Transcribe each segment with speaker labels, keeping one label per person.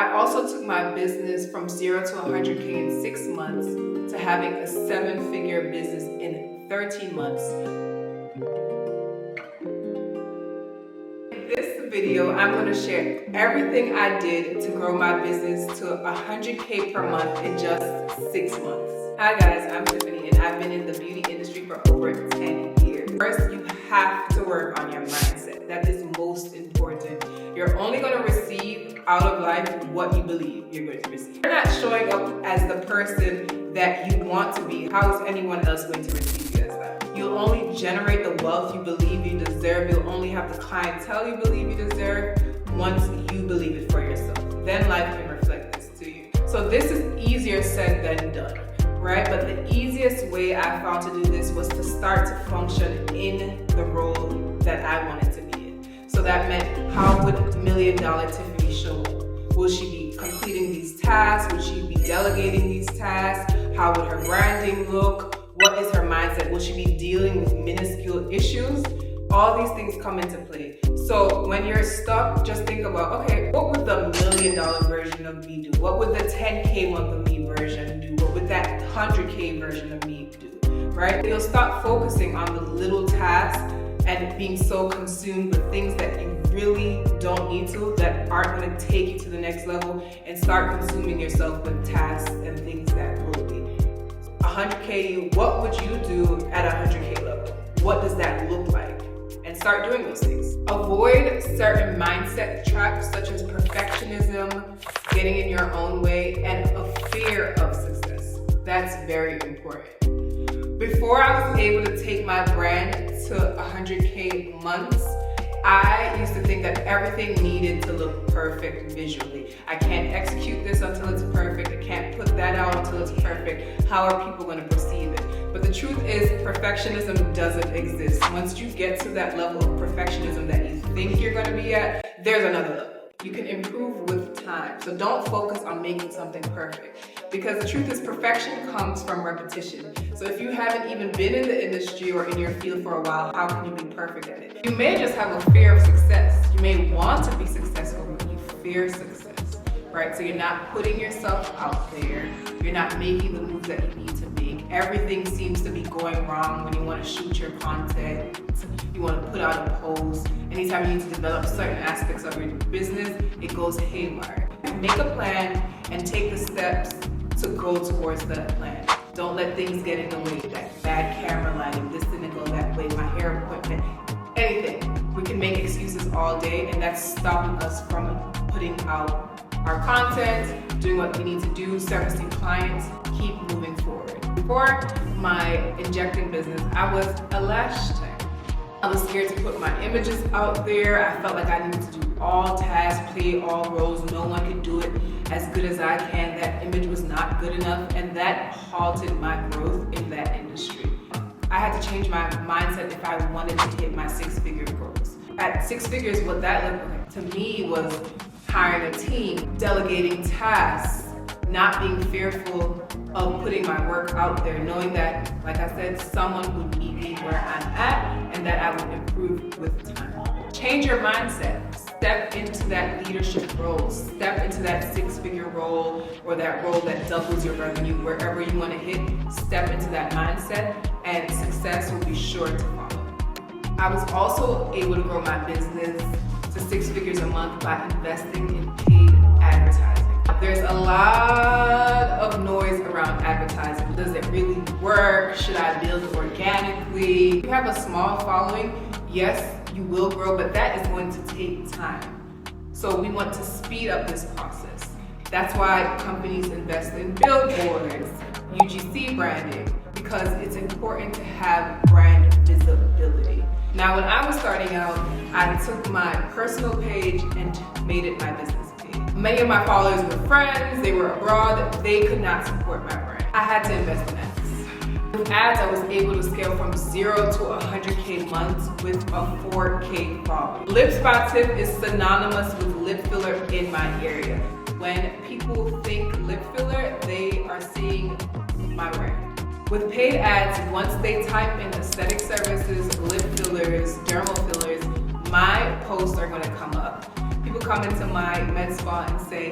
Speaker 1: I also took my business from 0 to 100K in 6 months to having a 7-figure business in 13 months. In this video, I'm going to share everything I did to grow my business to 100K per month in just 6 months. Hi guys, I'm Tiffany and I've been in the beauty industry for over 10 years. First, you have to work on your mindset. That is most important. You're only going to receive out of life what you believe you're going to receive. You're not showing up as the person that you want to be. How is anyone else going to receive you as that? You'll only generate the wealth you believe you deserve. You'll only have the clientele you believe you deserve once you believe it for yourself. Then life can reflect this to you. So this is easier said than done, right? But the easiest way I found to do this was to start to function in the role that I wanted to be in. So that meant, how would $1 Million Tiffany show up? Will she be completing these tasks? Will she be delegating these tasks? How would her branding look? What is her mindset? Will she be dealing with minuscule issues? All these things come into play. So when you're stuck, just think about, okay, what would the $1 million version of me do? What would the 10K month of me version do? What would that 100K version of me do, right? You'll stop focusing on the little tasks and being so consumed with things that you really don't need to, that aren't going to take you to the next level, and start consuming yourself with tasks and things that will be. 100K, what would you do at 100K level? What does that look like? And start doing those things. Avoid certain mindset traps such as perfectionism, getting in your own way, and a fear of success. That's very important. Before I was able to take my brand to 100K months, I used to think that everything needed to look perfect visually. I can't execute this until it's perfect. I can't put that out until it's perfect. How are people going to perceive it? But the truth is, perfectionism doesn't exist. Once you get to that level of perfectionism that you think you're going to be at, there's another level. You can improve with time. So don't focus on making something perfect. Because the truth is, perfection comes from repetition. So if you haven't even been in the industry or in your field for a while, how can you be perfect at it? You may just have a fear of success. You may want to be successful, but you fear success, right? So you're not putting yourself out there. You're not making the moves that you need to make. Everything seems to be going wrong when you want to shoot your content. You want to put out a post. Anytime you need to develop certain aspects of your business, it goes haywire. Make a plan and take the steps to go towards that plan. Don't let things get in the way. That bad camera lighting, this didn't go that way, my hair appointment, anything. We can make excuses all day, and that's stopping us from putting out our content, doing what we need to do, servicing clients, keep moving forward. Before my injecting business, I was a lash tech. I was scared to put my images out there. I felt like I needed to do all tasks, play all roles. No one could do it as good as I can. That image was not good enough, and that halted my growth in that industry. I had to change my mindset if I wanted to hit my 6-figure goals. At 6 figures, what that looked like to me was hiring a team, delegating tasks, not being fearful of putting my work out there, knowing that, like I said, someone would meet me where I'm at and that I would improve with time. Change your mindset. Step into that leadership role. Step into that 6-figure role, or that role that doubles your revenue. Wherever you want to hit, step into that mindset and success will be sure to follow. I was also able to grow my business to 6 figures a month by investing in paid advertising. There's a lot of noise around advertising. Does it really work? Should I build it organically? If you have a small following, yes, you will grow, but that is going to take time. So we want to speed up this process. That's why companies invest in billboards, UGC branding, because it's important to have brand visibility. Now, when I was starting out, I took my personal page and made it my business page. Many of my followers were friends, they were abroad, they could not support my brand. I had to invest in ads. With ads, I was able to scale from 0 to 100K months with a 4K following. Lips By Tif is synonymous with lip filler in my area. When people think lip filler, they are seeing my brand. With paid ads, once they type in aesthetic services, lip fillers, dermal fillers, my posts are going to come up. People come into my med spa and say,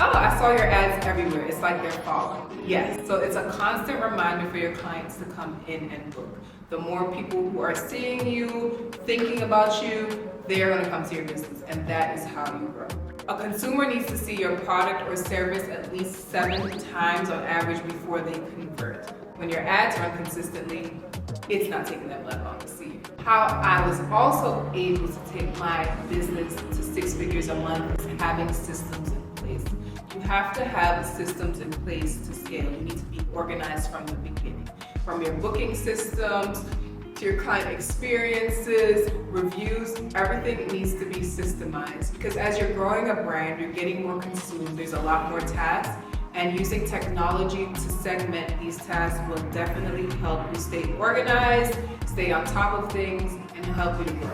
Speaker 1: Oh, I saw your ads everywhere. It's like they're following. Yes, so it's a constant reminder for your clients to come in and book. The more people who are seeing you, thinking about you, they're gonna come to your business, and that is how you grow. A consumer needs to see your product or service at least 7 times on average before they convert. When your ads run consistently, it's not taking them that long to see you. How I was also able to take my business to 6 figures a month is having systems in place. You have to have systems in place to scale. You need to be organized from the beginning. From your booking systems, to your client experiences, reviews, everything needs to be systemized. Because as you're growing a brand, you're getting more consumed, there's a lot more tasks, and using technology to segment these tasks will definitely help you stay organized, stay on top of things, and help you to grow.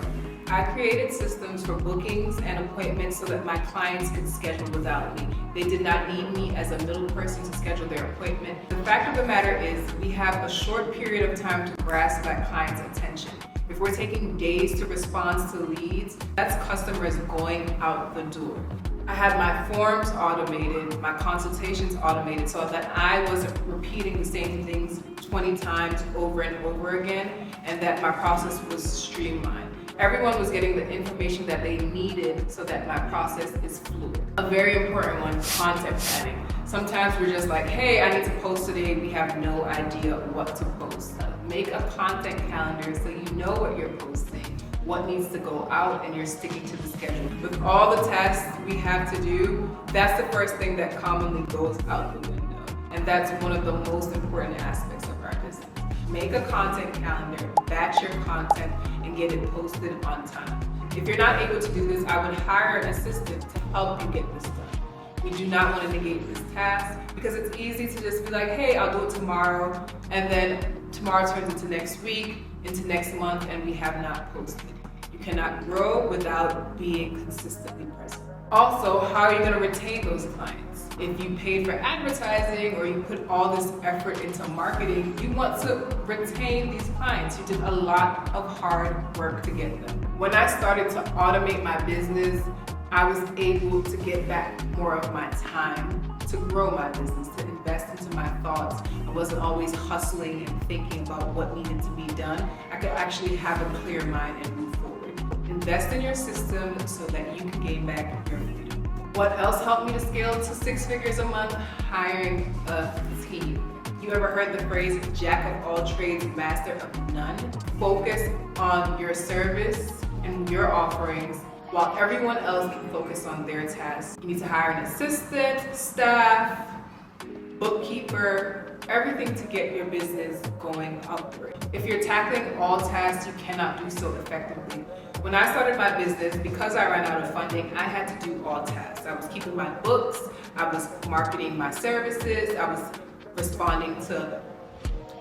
Speaker 1: I created systems for bookings and appointments so that my clients could schedule without me. They did not need me as a middle person to schedule their appointment. The fact of the matter is, we have a short period of time to grasp that client's attention. If we're taking days to respond to leads, that's customers going out the door. I had my forms automated, my consultations automated, so that I wasn't repeating the same things 20 times over and over again, and that my process was streamlined. Everyone was getting the information that they needed so that my process is fluid. A very important one, content planning. Sometimes we're just like, hey, I need to post today. We have no idea what to post. Make a content calendar so you know what you're posting, what needs to go out, and you're sticking to the schedule. With all the tasks we have to do, that's the first thing that commonly goes out the window. And that's one of the most important aspects of our business. Make a content calendar, batch your content, and get it posted on time. If you're not able to do this, I would hire an assistant to help you get this done. We do not want to negate this task because it's easy to just be like, hey, I'll do it tomorrow, and then tomorrow turns into next week, into next month, and we have not posted. You cannot grow without being consistently present. Also, how are you going to retain those clients? If you paid for advertising or you put all this effort into marketing, you want to retain these clients. You did a lot of hard work to get them. When I started to automate my business, I was able to get back more of my time to grow my business, to invest into my thoughts. I wasn't always hustling and thinking about what needed to be done. I could actually have a clear mind and move forward. Invest in your system so that you can gain back your freedom. What else helped me to scale to 6 figures a month? Hiring a team. You ever heard the phrase, jack of all trades, master of none? Focus on your service and your offerings while everyone else can focus on their tasks. You need to hire an assistant, staff, bookkeeper, everything to get your business going upward. If you're tackling all tasks, you cannot do so effectively. When I started my business, because I ran out of funding, I had to do all tasks. I was keeping my books, I was marketing my services, I was responding to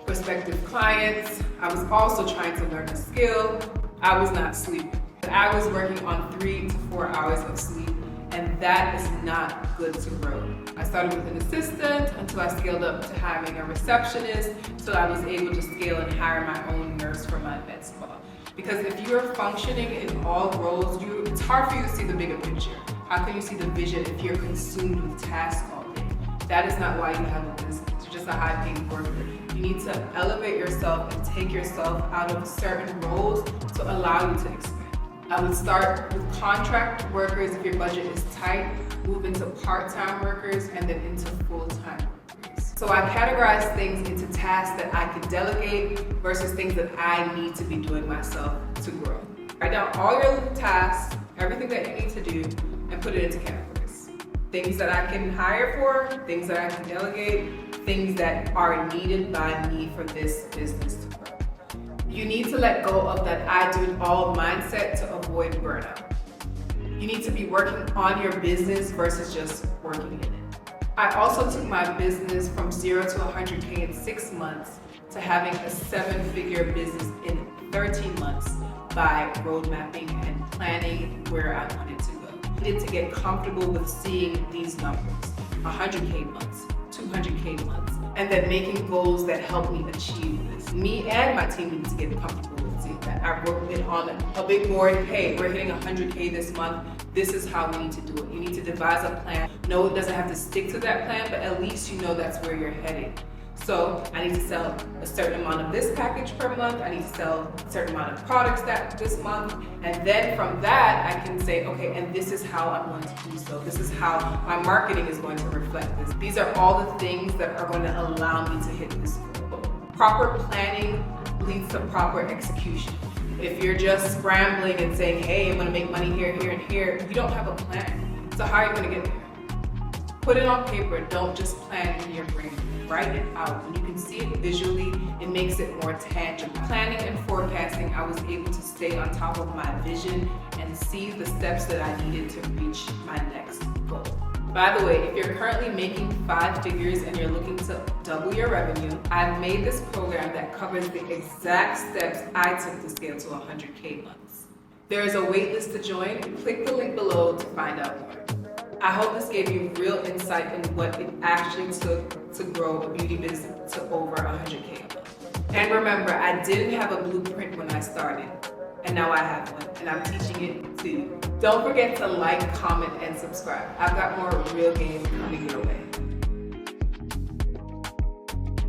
Speaker 1: prospective clients, I was also trying to learn a skill, I was not sleeping. I was working on 3 to 4 hours of sleep, and that is not good to grow. I started with an assistant until I scaled up to having a receptionist, so I was able to scale and hire my own nurse for my med spa. Because if you're functioning in all roles, it's hard for you to see the bigger picture. How can you see the vision if you're consumed with tasks all day? That is not why you have a business. You're just a high-paying worker. You need to elevate yourself and take yourself out of certain roles to allow you to expand. I would start with contract workers if your budget is tight, move into part-time workers, and then into full-time workers. So I categorize things into tasks that I could delegate versus things that I need to be doing myself to grow. Write down all your tasks, everything that you need to do, and put it into categories. Things that I can hire for, things that I can delegate, things that are needed by me for this business to grow. You need to let go of that I do it all mindset to avoid burnout. You need to be working on your business versus just working in it. I also took my business from 0 to 100K in 6 months to having a 7-figure business in 13 months by road mapping and planning where I wanted to go. I needed to get comfortable with seeing these numbers, 100K months, 200K months, and then making goals that help me achieve this. Me and my team need to get comfortable with seeing I wrote it on a big board. Hey, we're hitting 100K this month. This is how we need to do it. You need to devise a plan. No, it doesn't have to stick to that plan, but at least you know that's where you're heading. So I need to sell a certain amount of this package per month. I need to sell a certain amount of products this month. And then from that, I can say, okay, and this is how I'm going to do so. This is how my marketing is going to reflect this. These are all the things that are going to allow me to hit this goal. Proper planning leads to proper execution. If you're just scrambling and saying, hey, I'm going to make money here, here, and here, you don't have a plan. So how are you going to get there? Put it on paper. Don't just plan in your brain. Write it out. When you can see it visually, it makes it more tangible. Planning and forecasting, I was able to stay on top of my vision and see the steps that I needed to reach my next goal. By the way, if you're currently making 5 figures and you're looking to double your revenue, I've made this program that covers the exact steps I took to scale to 100K months. There is a waitlist to join. Click the link below to find out more. I hope this gave you real insight in what it actually took to grow a beauty business to over 100K a month. And remember, I didn't have a blueprint when I started, and now I have one, and I'm teaching it to you. Don't forget to like, comment, and subscribe. I've got more real game coming your way.